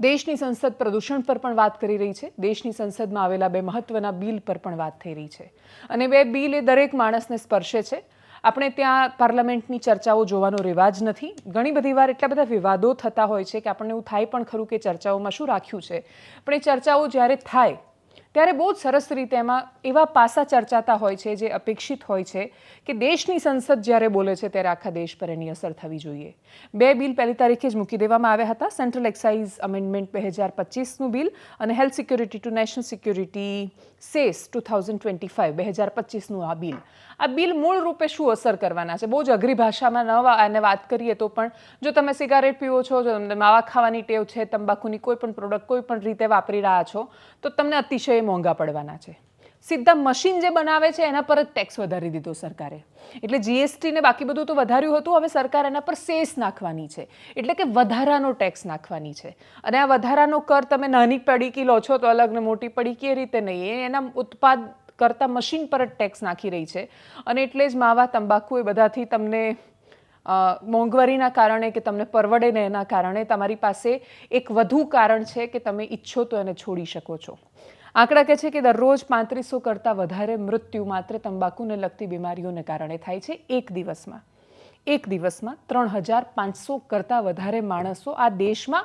દેશની સંસદ પ્રદૂષણ પર પણ વાત કરી રહી છે. દેશની સંસદમાં આવેલા બે મહત્વના બિલ પર પણ વાત થઈ રહી છે અને બે બિલ એ દરેક માણસને સ્પર્શે છે. આપણે ત્યાં પાર્લામેન્ટની ચર્ચાઓ જોવાનો રિવાજ નથી. ઘણી બધી વાર એટલા બધા વિવાદો થતા હોય છે કે આપણને એવું થાય પણ ખરું કે ચર્ચાઓમાં શું રાખ્યું છે. પણ એ ચર્ચાઓ જ્યારે થાય ત્યારે બહુ જ સરસ રીતે એમાં એવા પાસા ચર્ચાતા હોય છે જે અપેક્ષિત હોય છે કે દેશની સંસદ જ્યારે બોલે છે ત્યારે આખા દેશ પર એની અસર થવી જોઈએ. બે બિલ પહેલી તારીખે જ મૂકી દેવામાં આવ્યા હતા. સેન્ટ્રલ એક્સાઇઝ અમેન્ડમેન્ટ 2025નું બિલ અને health security to national security cess 2025 2025નું આ બિલ. આ બિલ મૂળ રૂપે શું અસર કરવાના છે? બહુ જ અઘરી ભાષામાં અને વાત કરીએ તો પણ જો તમે સિગારેટ પીવો છો, જો તમને માવા ખાવાની ટેવ છે, તંબાકુની કોઈ પણ પ્રોડક્ટ કોઈ પણ રીતે વાપરી રહ્યા છો તો તમને અતિશય મોંઘા પડવાના છે. સીધા મશીન જે બનાવે છે એના પર જ ટેક્સ વધારી દીધો સરકારે. એટલે જીએસટી ને બાકી બધું તો વધાર્યું હતું, હવે સરકાર એના પર સેસ નાખવાની છે, એટલે કે વધારાનો ટેક્સ નાખવાની છે. અને આ વધારાનો કર તમે નાની પડીકી લો છો તો અલગ ને મોટી પડીકી એ રીતે નહીં, એના ઉત્પાદ કરતા મશીન પર જ ટેક્સ નાખી રહી છે. અને એટલે જ માવા, તંબાકુ એ બધાથી તમને મોંઘવારીના કારણે કે તમને પરવડે ને એના કારણે તમારી પાસે એક વધુ કારણ છે કે તમે ઈચ્છો તો એને છોડી શકો છો. આંકડા કહે છે કે દરરોજ 3500 કરતાં વધારે મૃત્યુ માત્ર તંબાકુને લગતી બીમારીઓને કારણે થાય છે. એક દિવસમાં 3500 કરતાં વધારે માણસો આ દેશમાં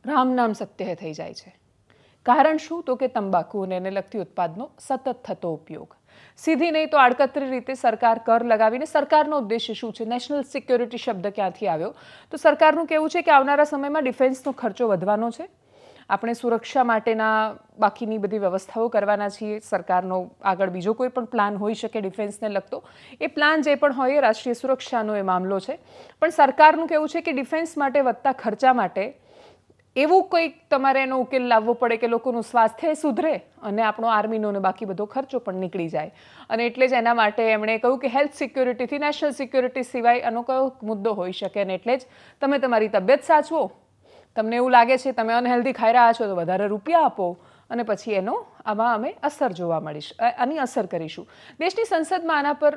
રામ નામ સત્ય થઈ જાય છે. કારણ શું? તો કે તંબાકુ અને એને લગતી ઉત્પાદનો સતત થતો ઉપયોગ. સીધી નહીં તો આડકતરી રીતે સરકાર કર લગાવીને, સરકારનો ઉદ્દેશ્ય શું છે? નેશનલ સિક્યોરિટી શબ્દ ક્યાંથી આવ્યો? તો સરકારનું કહેવું છે કે આવનારા સમયમાં ડિફેન્સનો ખર્ચો વધવાનો છે. આપણે સુરક્ષા માટેના બાકીની બધી વ્યવસ્થાઓ કરવાના છીએ. સરકારનો આગળ બીજો કોઈ પણ પ્લાન હોઈ શકે ડિફેન્સને લગતો. એ પ્લાન જે પણ હોય એ રાષ્ટ્રીય સુરક્ષાનો એ મામલો છે. પણ સરકારનું કહેવું છે કે ડિફેન્સ માટે વધતા ખર્ચા માટે એવું કંઈક તમારે એનો ઉકેલ લાવવો પડે કે લોકોનું સ્વાસ્થ્ય સુધરે અને આપણો આર્મીનો ને બાકી બધો ખર્ચો પણ નીકળી જાય. અને એટલે જ એના માટે એમણે કહ્યું કે હેલ્થ સિક્યોરિટીથી નેશનલ સિક્યોરિટી સિવાય આનો કયો મુદ્દો હોઈ શકે. અને એટલે જ તમે તમારી તબિયત સાચવો. તમને એવું લાગે છે તમે અનહેલ્ધી ખાઈ રહ્યા છો તો વધારે રૂપિયા આપો અને પછી એનો આમાં અમે અસર જોવા મળીશ, આની અસર કરીશું. દેશની સંસદમાં આના પર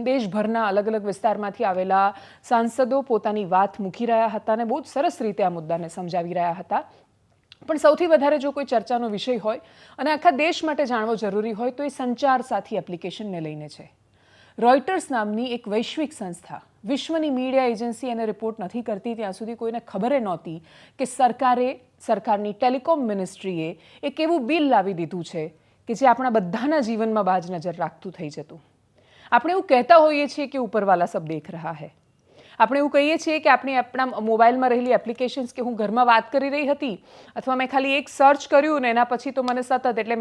દેશભરના અલગ અલગ વિસ્તારમાંથી આવેલા સાંસદો પોતાની વાત મૂકી રહ્યા હતા અને બહુ જ સરસ રીતે આ મુદ્દાને સમજાવી રહ્યા હતા. પણ સૌથી વધારે જો કોઈ ચર્ચાનો વિષય હોય અને આખા દેશ માટે જાણવો જરૂરી હોય તો એ સંચાર સાથી એપ્લિકેશનને લઈને છે. રોયટર્સ નામની એક વૈશ્વિક સંસ્થા, વિશ્વની મીડિયા એજન્સી એને રિપોર્ટ નથી કરતી ત્યાં સુધી કોઈને ખબર નહોતી કે સરકારની ટેલિકોમ મિનિસ્ટ્રીએ એક એવું બિલ લાવી દીધું છે કે જે આપણા બધાના જીવનમાં બાજ નજર રાખતું થઈ જતું. આપણે એવું કહેતા હોઈએ છીએ કે ઉપરવાલા સબ દેખ રહા હૈ. આપણે એવું કહીએ છીએ કે આપણા મોબાઈલમાં રહેલી એપ્લિકેશન્સ, કે હું ઘરમાં વાત કરી રહી હતી અથવા મેં ખાલી એક સર્ચ કર્યું ને એના પછી તો મને સતત, એટલે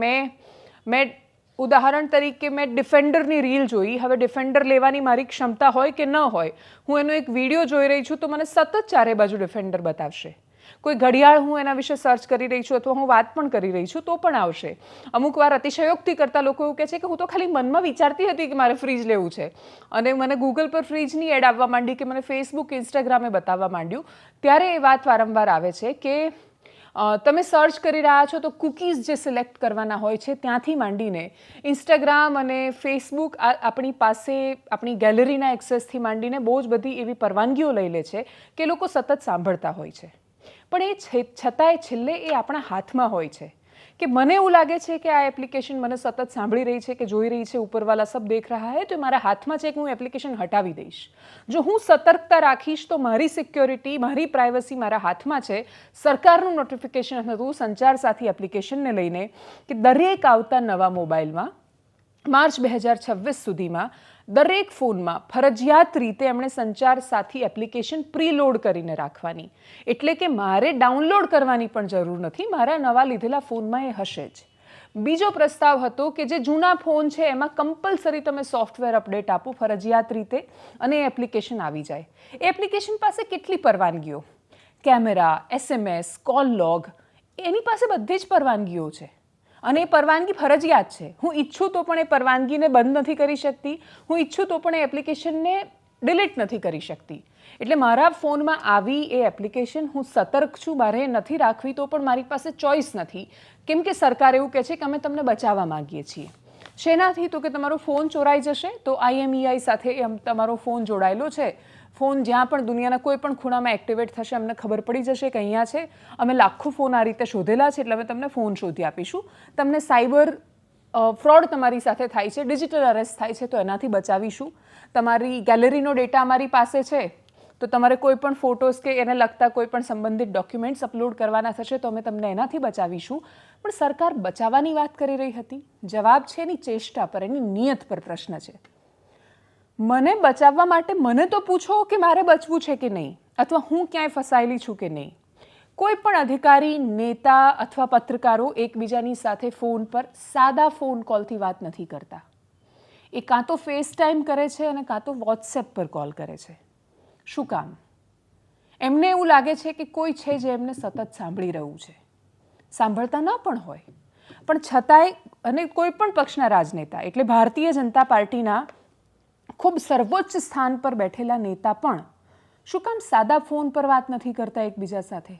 મેં ઉદાહરણ તરીકે મેં ડિફેન્ડરની રીલ જોઈ. હવે ડિફેન્ડર લેવાની મારી ક્ષમતા હોય કે ન હોય, હું એનો એક વિડીયો જોઈ રહી છું તો મને સતત ચારે બાજુ ડિફેન્ડર બતાવશે. કોઈ ઘડિયાળ હું એના વિશે સર્ચ કરી રહી છું અથવા હું વાત પણ કરી રહી છું તો પણ આવશે. અમુક વાર અતિશયોક્તિ કરતા લોકો એવું કહે છે કે હું તો ખાલી મનમાં વિચારતી હતી કે મારે ફ્રીજ લેવું છે અને મને ગૂગલ પર ફ્રીજની એડ આવવા માંડી કે મને ફેસબુક, ઇન્સ્ટાગ્રામે બતાવવા માંડ્યું. ત્યારે એ વાત વારંવાર આવે છે કે તમે સર્ચ કરી રહ્યા છો તો કૂકીઝ જે સિલેક્ટ કરવાના હોય છે ત્યાંથી માંડીને ઇન્સ્ટાગ્રામ અને ફેસબુક આપણી પાસે આપણી ગેલેરીના એક્સેસથી માંડીને બહુ જ બધી એવી પરવાનગીઓ લઈ લે છે કે લોકો સતત સાંભળતા હોય છે. પણ એ છતાંય છેલ્લે એ આપણા હાથમાં હોય છે કે મને એવું લાગે છે કે આ એપ્લિકેશન મને સતત સાંભળી રહી છે કે જોઈ રહી છે, ઉપરવાલા સબ દેખ રહા હૈ, તો મારા હાથમાં છે કે હું એપ્લિકેશન હટાવી દઈશ. જો હું સતર્કતા રાખીશ તો મારી સિક્યોરિટી, મારી પ્રાઇવસી મારા હાથમાં છે. સરકારનું નોટિફિકેશન હતું સંચાર સાથી એપ્લિકેશનને લઈને કે દરેક આવતા નવા મોબાઈલમાં માર્ચ 2026 સુધીમાં દરેક ફોનમાં ફરજિયાત રીતે એમણે સંચાર સાથી એપ્લિકેશન પ્રીલોડ કરીને રાખવાની. એટલે કે મારે ડાઉનલોડ કરવાની પણ જરૂર નથી, મારા નવા લીધેલા ફોનમાં એ હશે જ. બીજો પ્રસ્તાવ હતો કે જે જૂના ફોન છે એમાં કમ્પલસરી તમે સોફ્ટવેર અપડેટ આપો ફરજિયાત રીતે અને એ એપ્લિકેશન આવી જાય. એ એપ્લિકેશન પાસે કેટલી પરવાનગીઓ, કેમેરા, SMS, કોલ લોગ, એની પાસે બધી જ પરવાનગીઓ છે અને એ પરવાનગી ફરજિયાત છે. હું ઈચ્છું તો પણ એ પરવાનગીને બંધ નથી કરી શકતી, હું ઈચ્છું તો પણ એ એપ્લિકેશનને ડિલીટ નથી કરી શકતી. એટલે મારા ફોનમાં આવી એ એપ્લિકેશન હું સતર્ક છું, મારે નથી રાખવી તો પણ મારી પાસે ચોઇસ નથી. કેમ કે સરકાર એવું કહે છે કે અમે તમને બચાવવા માંગીએ છીએ. શેનાથી? તો કે તમારો ફોન ચોરાઈ જશે તો IMEI સાથે તમારો ફોન જોડાયેલો છે, ફોન જ્યાં પણ દુનિયાના કોઈ પણ ખૂણામાં એક્ટિવેટ થશે અમને ખબર પડી જશે કે અહીંયા છે, અમે લાખો ફોન આ રીતે શોધેલા છે એટલે અમે તમને ફોન શોધી આપીશું. તમને સાયબર ફ્રોડ તમારી સાથે થાય છે, ડિજિટલ અરેસ્ટ થાય છે તો એનાથી બચાવીશું. તમારી ગેલેરીનો ડેટા અમારી પાસે છે તો તમારે કોઈ પણ ફોટોઝ કે એને લગતા કોઈ પણ સંબંધિત ડોક્યુમેન્ટ્સ અપલોડ કરવાના થશે તો અમે તમને એનાથી બચાવીશું. પણ સરકાર બચાવવાની વાત કરી રહી હતી. જવાબ છે એની ચેષ્ટા પર, એની નિયત પર પ્રશ્ન છે. મને બચાવવા માટે મને તો પૂછો કે મારે બચવું છે કે નહીં, અથવા હું ક્યાંય ફસાયેલી છું કે નહીં. કોઈ પણ અધિકારી, નેતા અથવા પત્રકારો એકબીજાની સાથે ફોન પર સાદા ફોન કોલથી વાત નથી કરતા. એ કાં તો ફેસ ટાઈમ કરે છે અને કાં તો વોટ્સએપ પર કોલ કરે છે. શું કામ? એમને એવું લાગે છે કે કોઈ છે જે એમને સતત સાંભળી રહ્યું છે. સાંભળતા ન પણ હોય પણ છતાંય, અને કોઈ પણ પક્ષના રાજનેતા એટલે ભારતીય જનતા પાર્ટીના ખૂબ સર્વોચ્ચ સ્થાન પર બેઠેલા નેતા પણ શું કામ સાદા ફોન પર વાત નથી કરતા એકબીજા સાથે?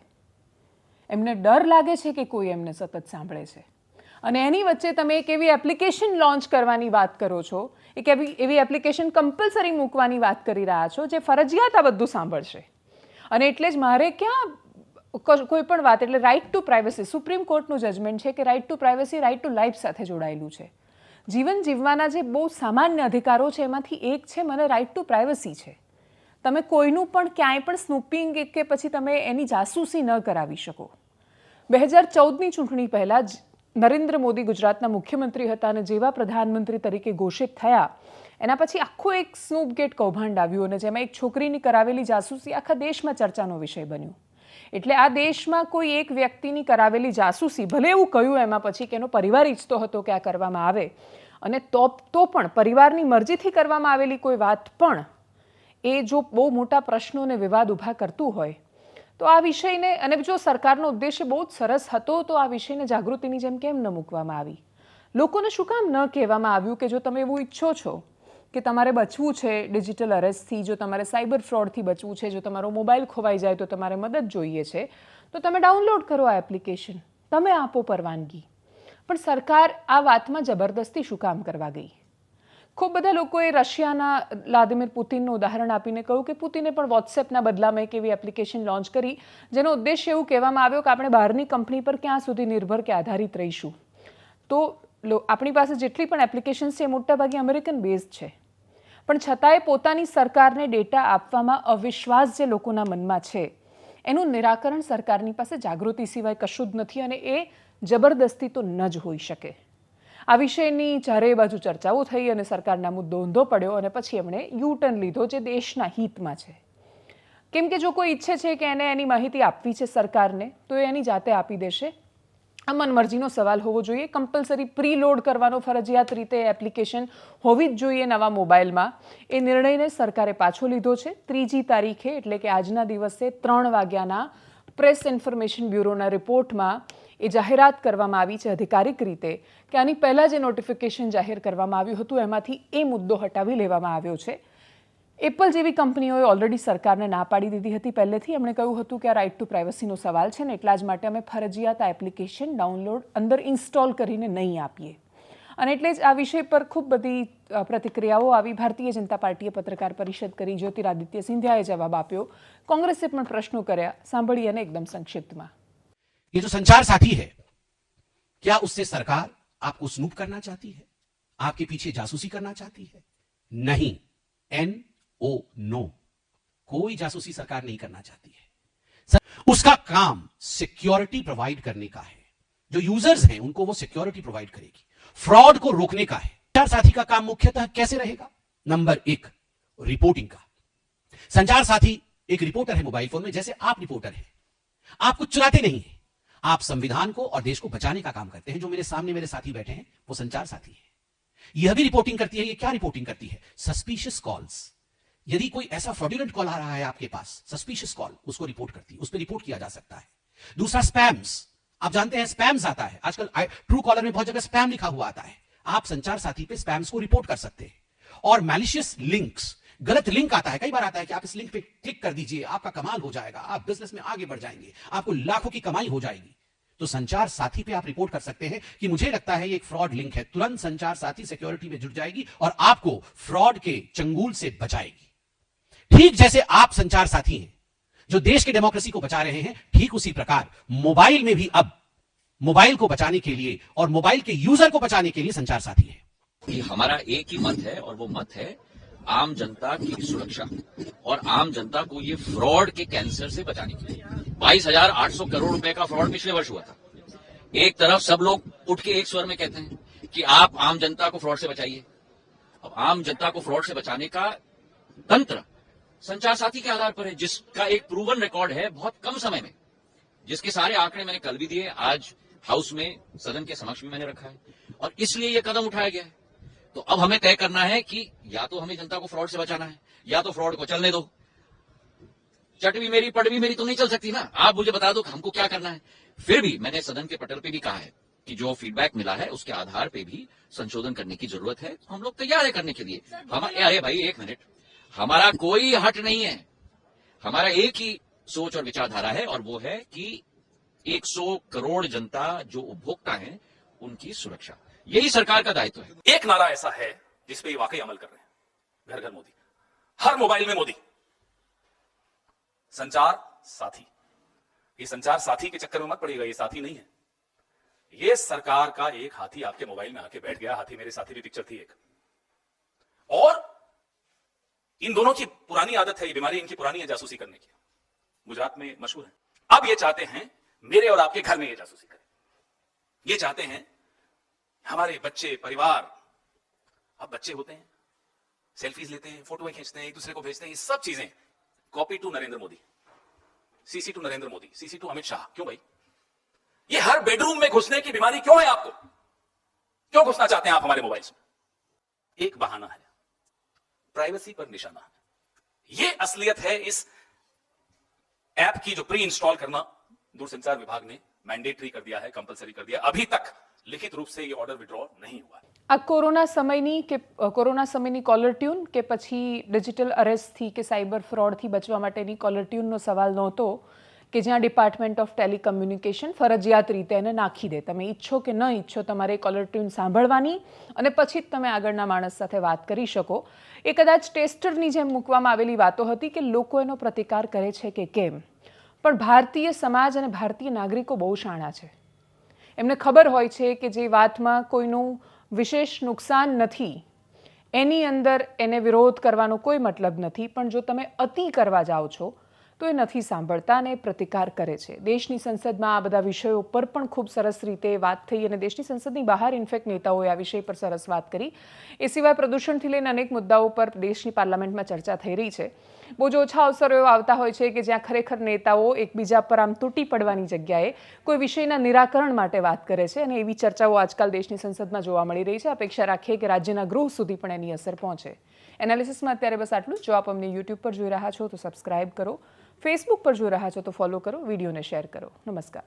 એમને ડર લાગે છે કે કોઈ એમને સતત સાંભળે છે. અને એની વચ્ચે તમે એક એવી એપ્લિકેશન લોન્ચ કરવાની વાત કરો છો, એક એવી એપ્લિકેશન કમ્પલસરી મૂકવાની વાત કરી રહ્યા છો જે ફરજિયાત આ બધું સાંભળશે. અને એટલે જ મારે ક્યાં કોઈ પણ વાત, એટલે રાઇટ ટુ પ્રાઇવસી, સુપ્રીમ કોર્ટનું જજમેન્ટ છે કે right to privacy right to life સાથે જોડાયેલું છે. જીવન જીવવાના જે બહુ સામાન્ય અધિકારો છે એમાંથી એક છે મને રાઇટ ટુ પ્રાઇવસી છે. તમે કોઈનું પણ ક્યાંય પણ સ્નૂપિંગ કે પછી તમે એની જાસૂસી ન કરાવી શકો. 2014ની ચૂંટણી પહેલાં જ નરેન્દ્ર મોદી ગુજરાતના મુખ્યમંત્રી હતા અને જેવા પ્રધાનમંત્રી તરીકે ઘોષિત થયા એના પછી આખું એક સ્નૂપગેટ કૌભાંડ આવ્યું અને જેમાં એક છોકરીની કરાવેલી જાસૂસી આખા દેશમાં ચર્ચાનો વિષય બન્યું. એટલે આ દેશમાં કોઈ એક વ્યક્તિની કરાવેલી જાસૂસી, ભલે એવું કહ્યું એમાં પછી કે એનો પરિવાર ઈચ્છતો હતો કે આ કરવામાં આવે, અને તો પણ પરિવારની મરજીથી કરવામાં આવેલી કોઈ વાત પણ એ જો બહુ મોટા પ્રશ્નો અને વિવાદ ઊભા કરતું હોય તો આ વિષયને, અને જો સરકારનો ઉદ્દેશ્ય બહુ જ સરસ હતો તો આ વિષયને જાગૃતિની જેમ કેમ ન મૂકવામાં આવી? લોકોને શું કામ ન કહેવામાં આવ્યું કે જો તમે એવું ઈચ્છો છો કે તમારે બચવું છે ડિજિટલ અરેસ્ટથી, જો તમારે સાયબર ફ્રોડથી બચવું છે, જો તમારો મોબાઈલ ખોવાઈ જાય તો તમારે મદદ જોઈએ છે, તો તમે ડાઉનલોડ કરો આ એપ્લિકેશન, તમે આપો પરવાનગી. પણ સરકાર આ વાતમાં જબરદસ્તી શું કામ કરવા ગઈ? ખૂબ બધા લોકોએ રશિયાના વ્લાદિમીર પુતિનનું ઉદાહરણ આપીને કહ્યું કે પુતિને પણ વોટ્સએપના બદલામાં એક એવી એપ્લિકેશન લોન્ચ કરી જેનો ઉદ્દેશ્ય એવું કહેવામાં આવ્યો કે આપણે બહારની કંપની પર ક્યાં સુધી નિર્ભર કે આધારિત રહીશું. તો આપણી પાસે જેટલી પણ એપ્લિકેશન્સ છે એ મોટાભાગે અમેરિકન બેઝડ છે, પણ છતાંય પોતાની સરકારને ડેટા આપવામાં અવિશ્વાસ જે લોકોના મનમાં છે એનું નિરાકરણ સરકારની પાસે જાગૃતિ સિવાય કશું જ નથી, અને એ જબરદસ્તી તો ન જ હોઈ શકે. આ વિષયની ચારેય બાજુ ચર્ચાઓ થઈ અને સરકારના મુદ્દો ઊંધો પડ્યો અને પછી એમણે યુટર્ન લીધો જે દેશના હિતમાં છે. કેમ કે જો કોઈ ઈચ્છે છે કે એને એની માહિતી આપવી છે સરકારને તો એ એની જાતે આપી દેશે. આ મનમરજીનો સવાલ હોવો જોઈએ. કમ્પલસરી પ્રીલોડ કરવાનો ફરજિયાત રીતે એપ્લિકેશન હોવી જ જોઈએ નવા મોબાઈલમાં. એ નિર્ણયને સરકારે પાછો લીધો છે. 3જી તારીખે એટલે કે આજના દિવસે 3 વાગ્યાના પ્રેસ ઇન્ફોર્મેશન બ્યુરોના રિપોર્ટમાં એ જાહેરાત કરવામાં આવી છે અધિકારિક રીતે કે આની પહેલાં જે નોટિફિકેશન જાહેર કરવામાં આવ્યું હતું એમાંથી એ મુદ્દો હટાવી લેવામાં આવ્યો છે. એપલ જેવી કંપનીઓએ ઓલરેડી સરકારને ના પાડી દીધી હતી પહેલેથી. એમણે કહ્યું હતું કે આ રાઇટ ટુ પ્રાઇવસીનો સવાલ છે ને એટલા જ માટે અમે ફરજિયાત આ એપ્લિકેશન ડાઉનલોડ અંદર ઇન્સ્ટોલ કરીને નહીં આપીએ. અને એટલે જ આ વિષય પર ખૂબ બધી પ્રતિક્રિયાઓ આવી. ભારતીય જનતા પાર્ટીએ પત્રકાર પરિષદ કરી, જ્યોતિરાદિત્ય સિંધિયાએ જવાબ આપ્યો, કોંગ્રેસે પણ પ્રશ્નો કર્યા. સાંભળીએ અને એકદમ સંક્ષિપ્તમાં. ये जो संचार साथी है, क्या उससे सरकार आपको स्नूप करना चाहती है? आपके पीछे जासूसी करना चाहती है? नहीं, NO, नो, कोई जासूसी सरकार नहीं करना चाहती है. उसका काम सिक्योरिटी प्रोवाइड करने का है. जो यूजर्स हैं उनको वो सिक्योरिटी प्रोवाइड करेगी. फ्रॉड को रोकने का है. संचार साथी का काम मुख्यतः कैसे रहेगा? नंबर 1, रिपोर्टिंग का. संचार साथी एक रिपोर्टर है मोबाइल फोन में, जैसे आप रिपोर्टर हैं. आप कुछ चुराते नहीं हैं. आप संविधान को और देश को बचाने का काम करते हैं. जो मेरे सामने मेरे साथी बैठे हैं वो संचार साथी है. यह भी रिपोर्टिंग करती है. ये क्या रिपोर्टिंग करती है? Suspicious calls. यदि कोई ऐसा फ्रॉडुलेंट कॉल आ रहा है आपके पास, सस्पिशियस कॉल, उसको रिपोर्ट करती है. उस पर रिपोर्ट किया जा सकता है. दूसरा, स्पैम्स. आप जानते हैं स्पैम्स आता है आजकल. ट्रू कॉलर में बहुत जगह स्पैम लिखा हुआ आता है. आप संचार साथी पे स्पैम्स को रिपोर्ट कर सकते हैं. और मैलिशियस लिंक्स, गलत लिंक आता है, कई बार आता है कि आप इस लिंक पे क्लिक कर दीजिए, आपका कमाल हो जाएगा, आप बिजनेस में आगे बढ़ जाएंगे, आपको लाखों की कमाई हो जाएगी. तो संचार साथी पे आप रिपोर्ट कर सकते हैं कि मुझे लगता है ये एक फ्रॉड लिंक है. तुरंत संचार साथी सिक्योरिटी में जुट जाएगी और आपको फ्रॉड के चंगुल से बचाएगी. ठीक जैसे आप संचार साथी हैं जो देश की डेमोक्रेसी को बचा रहे हैं, ठीक उसी प्रकार मोबाइल में भी अब मोबाइल को बचाने के लिए और मोबाइल के यूजर को बचाने के लिए संचार साथी है। कि हमारा एक ही मत है और वो मत है आम जनता की सुरक्षा और आम जनता को ये फ्रॉड के कैंसर से बचाने के लिए। 22,800 करोड़ रुपए का फ्रॉड पिछले वर्ष हुआ था। एक तरफ सब लोग उठ के एक स्वर में कहते हैं कि आप आम जनता को फ्रॉड से बचाइए। अब आम जनता को फ्रॉड से बचाने का तंत्र संचार साथी के आधार पर है, जिसका एक प्रूवन रिकॉर्ड है बहुत कम समय में, जिसके सारे आंकड़े मैंने कल भी दिए, आज हाउस में सदन के समक्ष भी मैंने रखा है, और इसलिए यह कदम उठाया गया है। तो अब हमें तय करना है कि या तो हमें जनता को फ्रॉड से बचाना है या तो फ्रॉड को चलने दो। चट भी मेरी पट भी मेरी तो नहीं चल सकती ना। आप मुझे बता दो कि हमको क्या करना है। फिर भी मैंने सदन के पटल पे भी कहा है कि जो फीडबैक मिला है उसके आधार पे भी संशोधन करने की जरूरत है। हम लोग तैयार है करने के लिए। अरे भाई एक मिनट, हमारा कोई हट नहीं है, हमारा एक ही सोच और विचारधारा है, और वो है कि 100 करोड़ जनता जो उपभोक्ता है उनकी सुरक्षा, यही सरकार का दायित्व है। एक नारा ऐसा है जिसपे ये वाकई अमल कर रहे हैं, घर घर मोदी, हर मोबाइल में मोदी। संचार साथी, ये संचार साथी के चक्कर में मत पड़िएगा, ये साथी नहीं है, ये सरकार का एक हाथी आपके मोबाइल में आके बैठ गया। हाथी मेरे साथी भी पिक्चर थी एक। और इन दोनों की पुरानी आदत है, ये बीमारी इनकी पुरानी है जासूसी करने की, गुजरात में मशहूर है। अब ये चाहते हैं मेरे और आपके घर में ये जासूसी करें। ये चाहते हैं हमारे बच्चे, परिवार, अब बच्चे होते हैं, सेल्फीज लेते हैं, फोटोएं खींचते हैं, एक दूसरे को भेजते हैं, ये सब चीजें copy to Narendra Modi, CC to Narendra Modi, CC to Amit Shah. क्यों भाई? ये हर बेडरूम में घुसने की बीमारी क्यों है आपको? क्यों घुसना चाहते हैं आप हमारे मोबाइल में? एक बहाना है, प्राइवेसी पर निशाना। ये असलियत है इस ऐप की, जो प्री इंस्टॉल करना दूरसंचार विभाग ने मैंडेटरी कर दिया है, कंपलसरी कर दिया। अभी तक लिखित रूप से ये ऑर्डर विड्रॉ नहीं हुआ है। આ કોરોના સમયની કોલર ટ્યુન કે પછી ડિજિટલ અરેસ્ટથી કે સાયબર ફ્રોડથી બચવા માટેની કોલર ટ્યુનનો સવાલ નહોતો કે જ્યાં ડિપાર્ટમેન્ટ ઓફ ટેલિકમ્યુનિકેશન ફરજિયાત રીતે એને નાખી દે. તમે ઈચ્છો કે ન ઈચ્છો તમારે કોલર ટ્યુન સાંભળવાની અને પછી જ તમે આગળના માણસ સાથે વાત કરી શકો. એ કદાચ ટેસ્ટરની જેમ મૂકવામાં આવેલી વાતો હતી કે લોકો એનો પ્રતિકાર કરે છે કે કેમ. પણ ભારતીય સમાજ અને ભારતીય નાગરિકો બહુ શાણા છે. એમને ખબર હોય છે કે જે વાતમાં કોઈનું વિશેષ નુકસાન નથી એની અંદર એને વિરોધ કરવાનો કોઈ મતલબ નથી, પણ જો તમે અતિ કરવા જાઓ છો તો એ નથી સાંભળતા અને પ્રતિકાર કરે છે. દેશની સંસદમાં આ બધા વિષયો પર પણ ખૂબ સરસ રીતે વાત થઈ અને દેશની સંસદની બહાર ઇનફેક્ટ નેતાઓએ આ વિષય પર સરસ વાત કરી. એ સિવાય પ્રદૂષણથી લઈને અનેક મુદ્દાઓ પર દેશની પાર્લામેન્ટમાં ચર્ચા થઈ રહી છે. બહુ જ ઓછા અવસરો એવા આવતા હોય છે કે જ્યાં ખરેખર નેતાઓ એકબીજા પર આમ તૂટી પડવાની જગ્યાએ કોઈ વિષયના નિરાકરણ માટે વાત કરે છે અને એવી ચર્ચાઓ આજકાલ દેશની સંસદમાં જોવા મળી રહી છે. અપેક્ષા રાખીએ કે રાજ્યના ગૃહ સુધી પણ એની અસર પહોંચે. એનાલિસિસમાં અત્યારે બસ આટલું. જો આપ અમને યુટ્યુબ પર જોઈ રહ્યા છો તો સબસ્ક્રાઇબ કરો, ફેસબુક પર જોઈ રહ્યા છો તો ફોલો કરો, વિડીયોને શેર કરો. નમસ્કાર.